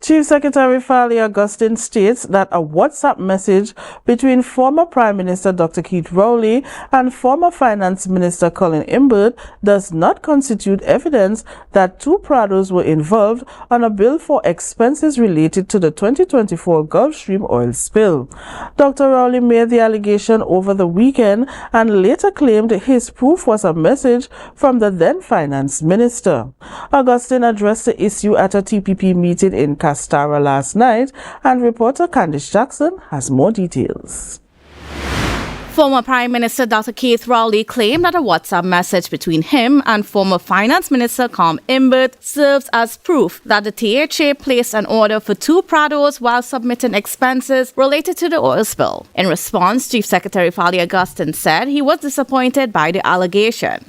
Chief Secretary Farley Augustine states that a WhatsApp message between former Prime Minister Dr. Keith Rowley and former Finance Minister Colin Imbert does not constitute evidence that two Prados were involved on a bill for expenses related to the 2024 Gulf Stream oil spill. Dr. Rowley made the allegation over the weekend and later claimed his proof was a message from the then Finance Minister. Augustine addressed the issue at a TPP meeting in Castara last night, and reporter Candice Jackson has more details. Former Prime Minister Dr. Keith Rowley claimed that a WhatsApp message between him and former Finance Minister Colin Imbert serves as proof that the THA placed an order for two Prados while submitting expenses related to the oil spill. In response, Chief Secretary Farley Augustine said he was disappointed by the allegation.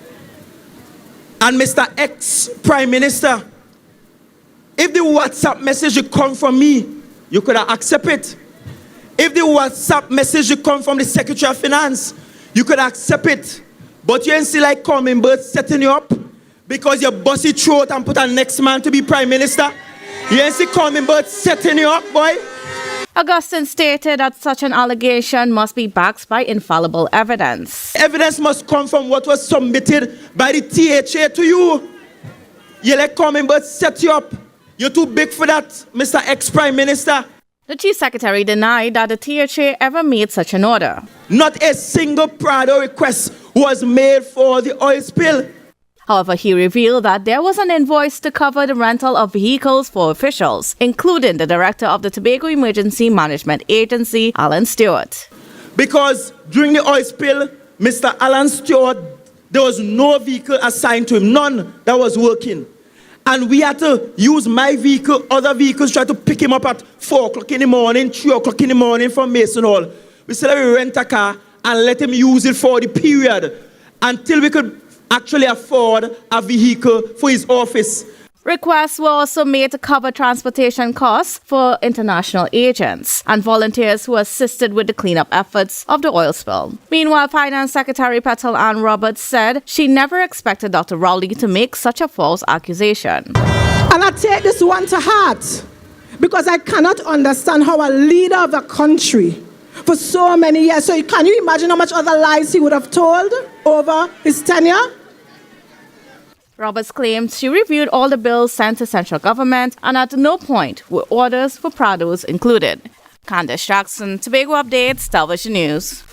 And Mr. Ex-Prime Minister, if the WhatsApp message come from me, you could have accepted it. If the WhatsApp message come from the Secretary of Finance, you could accept it. But you ain't see like Colin Imbert setting you up because you bust your throat and put a next man to be Prime Minister. You ain't see Colin Imbert setting you up, boy. Augustine stated that such an allegation must be backed by infallible evidence. Evidence must come from what was submitted by the THA to you. You let Colin Imbert set you up. You're too big for that, Mr. Ex-Prime Minister. The Chief Secretary denied that the THA ever made such an order. Not a single Prado request was made for the oil spill. However, he revealed that there was an invoice to cover the rental of vehicles for officials, including the director of the Tobago Emergency Management Agency, Alan Stewart. Because during the oil spill, Mr. Alan Stewart, there was no vehicle assigned to him, none that was working. And we had to use my vehicle, other vehicles, try to pick him up at 4 o'clock in the morning, 3 o'clock in the morning from Mason Hall. We said we rent a car and let him use it for the period until we could actually afford a vehicle for his office. Requests were also made to cover transportation costs for international agents and volunteers who assisted with the cleanup efforts of the oil spill. Meanwhile, Finance Secretary Petal Ann Roberts said she never expected Dr. Rowley to make such a false accusation. And I take this one to heart because I cannot understand how a leader of a country for so many years, so can you imagine how much other lies he would have told over his tenure? Roberts claimed she reviewed all the bills sent to central government and at no point were orders for Prados included. Candice Jackson, Tobago Updates, Television News.